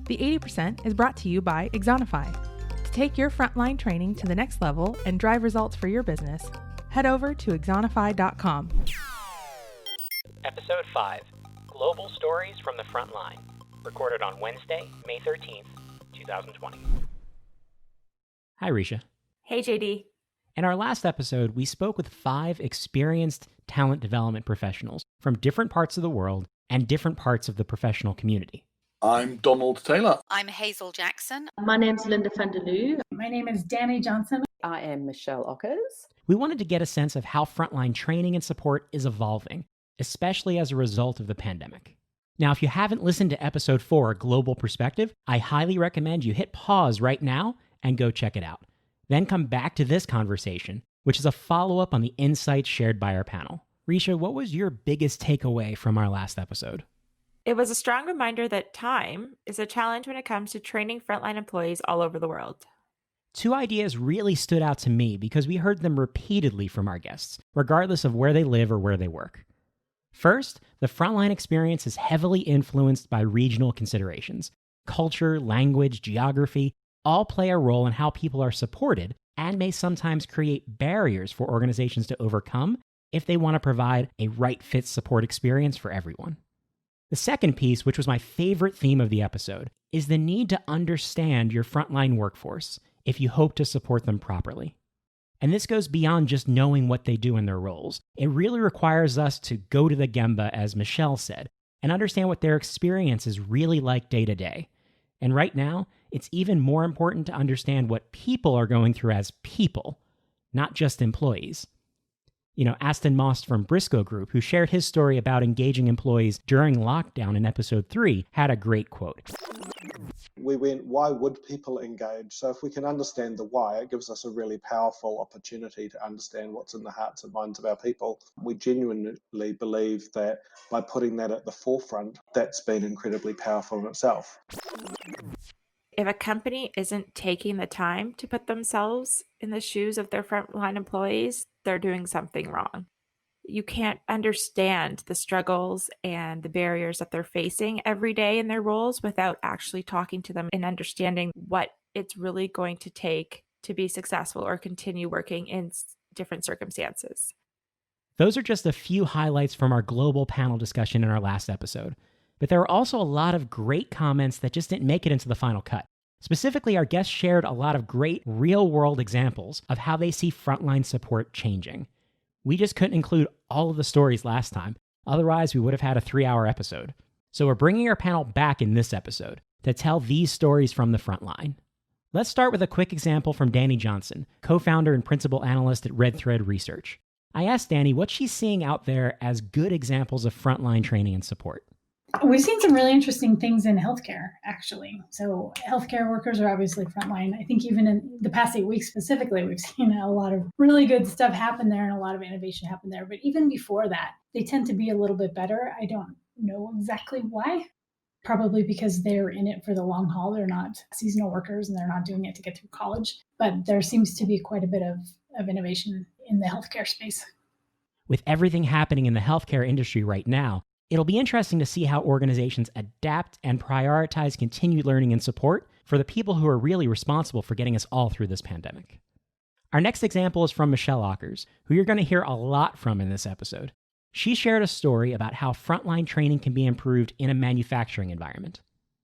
The 80% is brought to you by Axonify. To take your frontline training to the next level and drive results for your business, head over to axonify.com. Episode 5, Global Stories from the Frontline, recorded on Wednesday, May 13th, 2020. Hi, Risha. Hey, JD. In our last episode, we spoke with 5 experienced talent development professionals from different parts of the world and different parts of the professional community. I'm Donald Taylor. I'm Hazel Jackson. My name's Linda Vanderloo. My name is Dani Johnson. I am MichelleWalker. We wanted to get a sense of how frontline training and support is evolving, especially as a result of the pandemic. Now, if you haven't listened to episode 4, Global Perspective, I highly recommend you hit pause right now and go check it out. Then come back to this conversation, which is a follow-up on the insights shared by our panel. Risha, what was your biggest takeaway from our last episode? It was a strong reminder that time is a challenge when it comes to training frontline employees all over the world. 2 ideas really stood out to me because we heard them repeatedly from our guests, regardless of where they live or where they work. First, the frontline experience is heavily influenced by regional considerations. Culture, language, geography all play a role in how people are supported and may sometimes create barriers for organizations to overcome if they want to provide a right-fit support experience for everyone. The second piece, which was my favorite theme of the episode, is the need to understand your frontline workforce if you hope to support them properly. And this goes beyond just knowing what they do in their roles. It really requires us to go to the gemba, as Michelle said, and understand what their experience is really like day to day. And right now, it's even more important to understand what people are going through as people, not just employees. Aston Moss from Briscoe Group, who shared his story about engaging employees during lockdown in episode 3, had a great quote. We went, why would people engage? So if we can understand the why, it gives us a really powerful opportunity to understand what's in the hearts and minds of our people. We genuinely believe that by putting that at the forefront, that's been incredibly powerful in itself. If a company isn't taking the time to put themselves in the shoes of their frontline employees, they're doing something wrong. You can't understand the struggles and the barriers that they're facing every day in their roles without actually talking to them and understanding what it's really going to take to be successful or continue working in different circumstances. Those are just a few highlights from our global panel discussion in our last episode. But there were also a lot of great comments that just didn't make it into the final cut. Specifically, our guests shared a lot of great real-world examples of how they see frontline support changing. We just couldn't include all of the stories last time, otherwise we would have had a 3-hour episode. So we're bringing our panel back in this episode to tell these stories from the frontline. Let's start with a quick example from Dani Johnson, co-founder and principal analyst at RedThread Research. I asked Dani what she's seeing out there as good examples of frontline training and support. We've seen some really interesting things in healthcare, actually. So healthcare workers are obviously frontline. I think even in the past 8 weeks specifically, we've seen a lot of really good stuff happen there and a lot of innovation happen there. But even before that, they tend to be a little bit better. I don't know exactly why. Probably because they're in it for the long haul. They're not seasonal workers and they're not doing it to get through college. But there seems to be quite a bit of innovation in the healthcare space. With everything happening in the healthcare industry right now, it'll be interesting to see how organizations adapt and prioritize continued learning and support for the people who are really responsible for getting us all through this pandemic. Our next example is from MichelleWalker, who you're going to hear a lot from in this episode. She shared a story about how frontline training can be improved in a manufacturing environment.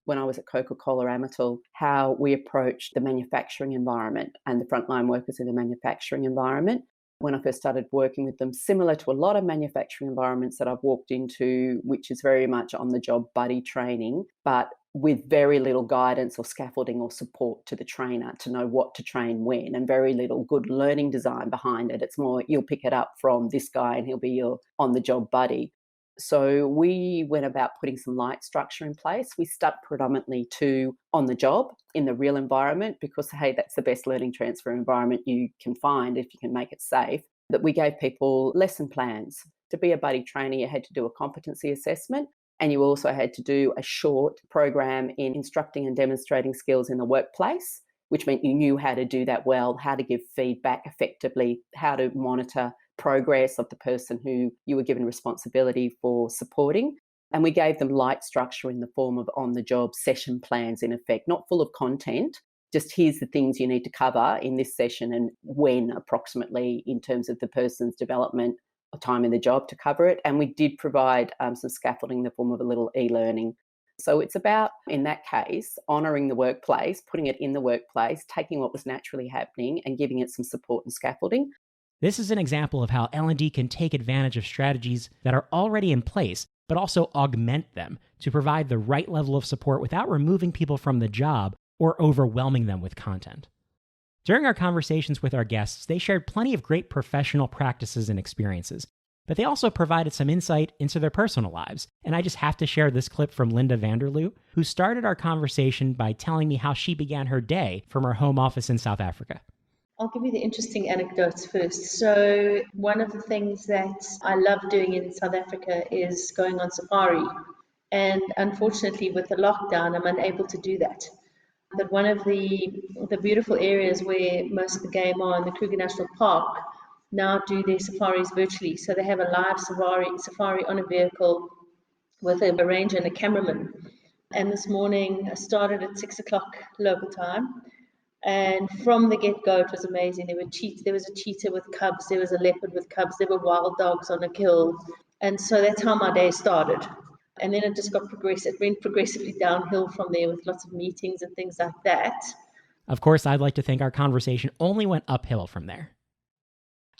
When I was at Coca-Cola Amatil, how we approached the manufacturing environment and the frontline workers in the manufacturing environment. When I first started working with them, similar to a lot of manufacturing environments that I've walked into, which is very much on the job buddy training, but with very little guidance or scaffolding or support to the trainer to know what to train when, and very little good learning design behind it. It's more, you'll pick it up from this guy and he'll be your on-the-job buddy. So we went about putting some light structure in place. We stuck predominantly to on the job in the real environment because, hey, that's the best learning transfer environment you can find if you can make it safe. That we gave people lesson plans. To be a buddy trainer, you had to do a competency assessment and you also had to do a short program in instructing and demonstrating skills in the workplace, which meant you knew how to do that well, how to give feedback effectively, how to monitor progress of the person who you were given responsibility for supporting. And we gave them light structure in the form of on-the-job session plans, in effect, not full of content, just here's the things you need to cover in this session and when approximately in terms of the person's development or time in the job to cover it. And we did provide some scaffolding in the form of a little e-learning. So it's about, in that case, honouring the workplace, putting it in the workplace, taking what was naturally happening and giving it some support and scaffolding. This is an example of how L&D can take advantage of strategies that are already in place, but also augment them to provide the right level of support without removing people from the job or overwhelming them with content. During our conversations with our guests, they shared plenty of great professional practices and experiences, but they also provided some insight into their personal lives. And I just have to share this clip from Linda Vanderloo, who started our conversation by telling me how she began her day from her home office in South Africa. I'll give you the interesting anecdotes first. So one of the things that I love doing in South Africa is going on safari. And unfortunately, with the lockdown, I'm unable to do that. But one of the beautiful areas where most of the game are in the Kruger National Park now do their safaris virtually. So they have a live safari on a vehicle with a ranger and a cameraman. And this morning I started at 6 o'clock local time. And from the get-go, it was amazing. There was a cheetah with cubs, there was a leopard with cubs, there were wild dogs on a hill. And so that's how my day started. And then it just got progressive. It went progressively downhill from there with lots of meetings and things like that. Of course, I'd like to think our conversation only went uphill from there.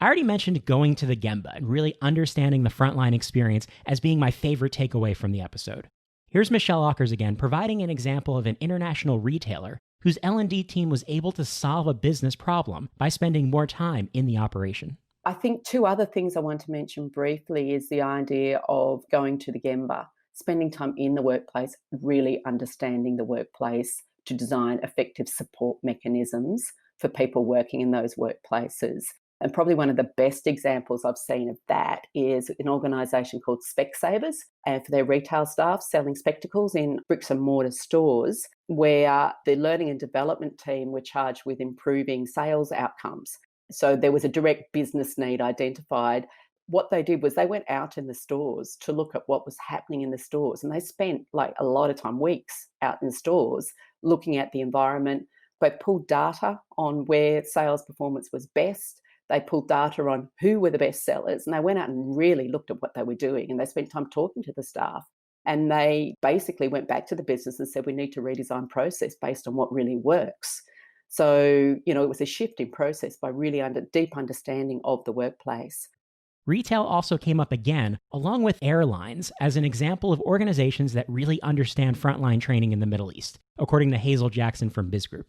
I already mentioned going to the Gemba and really understanding the frontline experience as being my favorite takeaway from the episode. Here's MichelleWalker again, providing an example of an international retailer whose L&D team was able to solve a business problem by spending more time in the operation. I think two other things I want to mention briefly is the idea of going to the Gemba, spending time in the workplace, really understanding the workplace to design effective support mechanisms for people working in those workplaces. And probably one of the best examples I've seen of that is an organisation called Specsavers, and for their retail staff selling spectacles in bricks and mortar stores, where the learning and development team were charged with improving sales outcomes. So there was a direct business need identified. What they did was they went out in the stores to look at what was happening in the stores, and they spent like a lot of time, weeks out in the stores, looking at the environment. They pulled data on where sales performance was best. They pulled data on who were the best sellers, and they went out and really looked at what they were doing, and they spent time talking to the staff. And they basically went back to the business and said, we need to redesign process based on what really works. So, it was a shift in process by really deep understanding of the workplace. Retail also came up again, along with airlines, as an example of organizations that really understand frontline training in the Middle East, according to Hazel Jackson from Biz Group.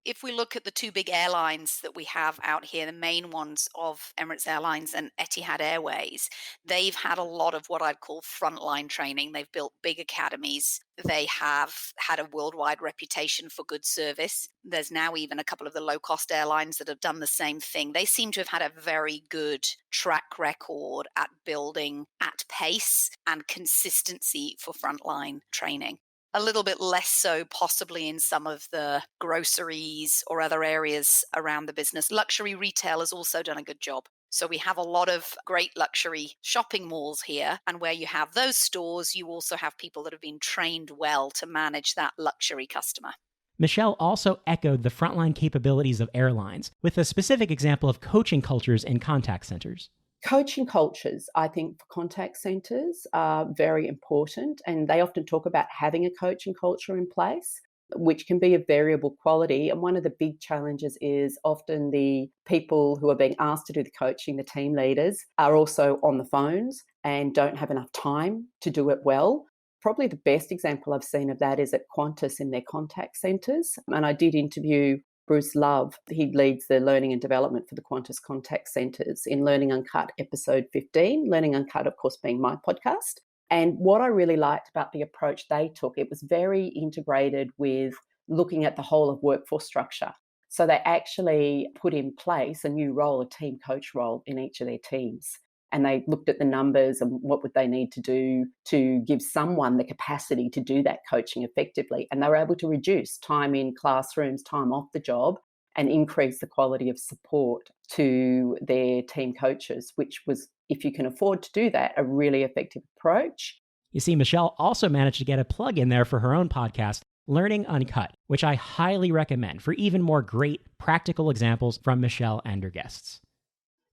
If we look at the two big airlines that we have out here, the main ones of Emirates Airlines and Etihad Airways, they've had a lot of what I'd call frontline training. They've built big academies. They have had a worldwide reputation for good service. There's now even a couple of the low-cost airlines that have done the same thing. They seem to have had a very good track record at building at pace and consistency for frontline training. A little bit less so possibly in some of the groceries or other areas around the business. Luxury retail has also done a good job. So we have a lot of great luxury shopping malls here. And where you have those stores, you also have people that have been trained well to manage that luxury customer. Michelle also echoed the frontline capabilities of airlines with a specific example of coaching cultures in contact centers. Coaching cultures, I think, for contact centres are very important, and they often talk about having a coaching culture in place, which can be of variable quality. And one of the big challenges is often the people who are being asked to do the coaching, the team leaders, are also on the phones and don't have enough time to do it well. Probably the best example I've seen of that is at Qantas in their contact centres. And I did interview Bruce Love. He leads the learning and development for the Qantas contact centres in Learning Uncut episode 15, Learning Uncut, of course, being my podcast. And what I really liked about the approach they took, it was very integrated with looking at the whole of workforce structure. So they actually put in place a new role, a team coach role in each of their teams. And they looked at the numbers and what would they need to do to give someone the capacity to do that coaching effectively. And they were able to reduce time in classrooms, time off the job, and increase the quality of support to their team coaches, which was, if you can afford to do that, a really effective approach. You see, Michelle also managed to get a plug in there for her own podcast, Learning Uncut, which I highly recommend for even more great practical examples from Michelle and her guests.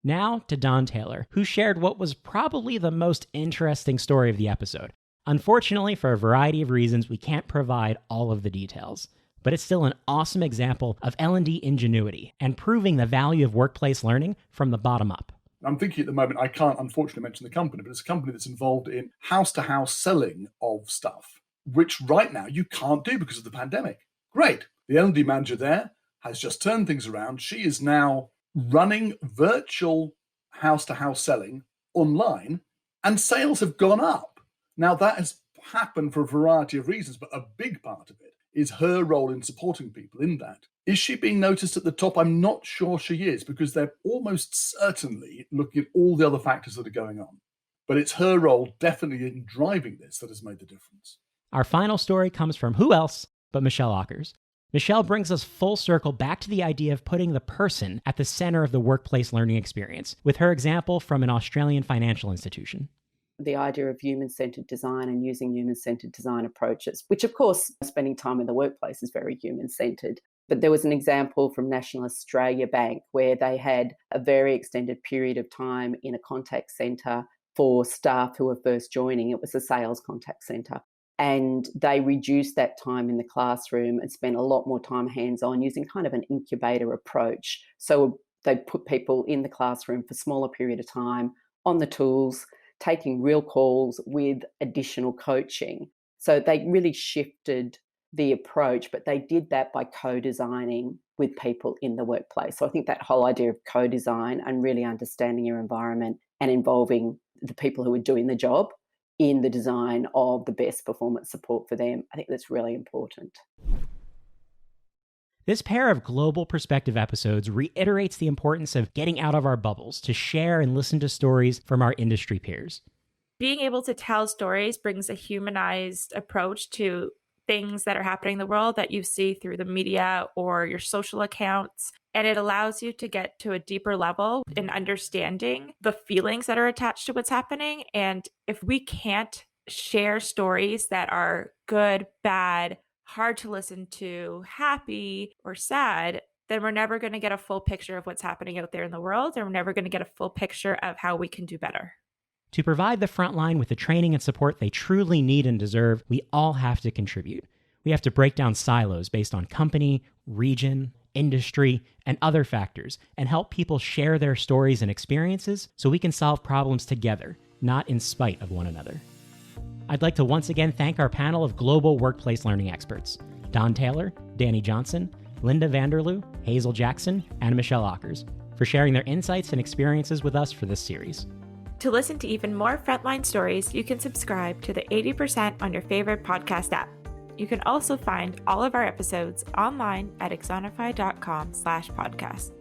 Now to Don Taylor, who shared what was probably the most interesting story of the episode. Unfortunately, for a variety of reasons, we can't provide all of the details, but it's still an awesome example of L&D ingenuity and proving the value of workplace learning from the bottom up. I'm thinking at the moment, I can't unfortunately mention the company, but it's a company that's involved in house-to-house selling of stuff, which right now you can't do because of the pandemic. Great. The L&D manager there has just turned things around. She is now running virtual house-to-house selling online, and sales have gone up. Now, that has happened for a variety of reasons, but a big part of it is her role in supporting people in that. Is she being noticed at the top? I'm not sure she is, because they're almost certainly looking at all the other factors that are going on. But it's her role definitely in driving this that has made the difference. Our final story comes from who else but MichelleWalker. Michelle brings us full circle back to the idea of putting the person at the center of the workplace learning experience, with her example from an Australian financial institution. The idea of human-centered design and using human-centered design approaches, which of course, spending time in the workplace is very human-centered. But there was an example from National Australia Bank where they had a very extended period of time in a contact centre for staff who were first joining. It was a sales contact centre. And they reduced that time in the classroom and spent a lot more time hands-on using kind of an incubator approach. So they put people in the classroom for a smaller period of time on the tools, taking real calls with additional coaching. So they really shifted the approach, but they did that by co-designing with people in the workplace. So I think that whole idea of co-design and really understanding your environment and involving the people who are doing the job in the design of the best performance support for them, I think that's really important. This pair of global perspective episodes reiterates the importance of getting out of our bubbles to share and listen to stories from our industry peers. Being able to tell stories brings a humanized approach to things that are happening in the world that you see through the media or your social accounts. And it allows you to get to a deeper level in understanding the feelings that are attached to what's happening. And if we can't share stories that are good, bad, hard to listen to, happy, or sad, then we're never going to get a full picture of what's happening out there in the world. And we're never going to get a full picture of how we can do better. To provide the frontline with the training and support they truly need and deserve, we all have to contribute. We have to break down silos based on company, region, industry, and other factors, and help people share their stories and experiences so we can solve problems together, not in spite of one another. I'd like to once again thank our panel of global workplace learning experts, Don Taylor, Dani Johnson, Linda Vanderloo, Hazel Jackson, and MichelleWalker, for sharing their insights and experiences with us for this series. To listen to even more Frontline stories, you can subscribe to the 80% on your favorite podcast app. You can also find all of our episodes online at axonify.com/podcast.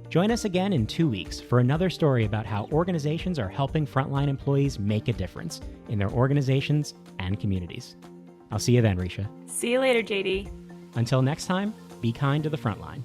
Join us again in 2 weeks for another story about how organizations are helping frontline employees make a difference in their organizations and communities. I'll see you then, Risha. See you later, JD. Until next time, be kind to the frontline.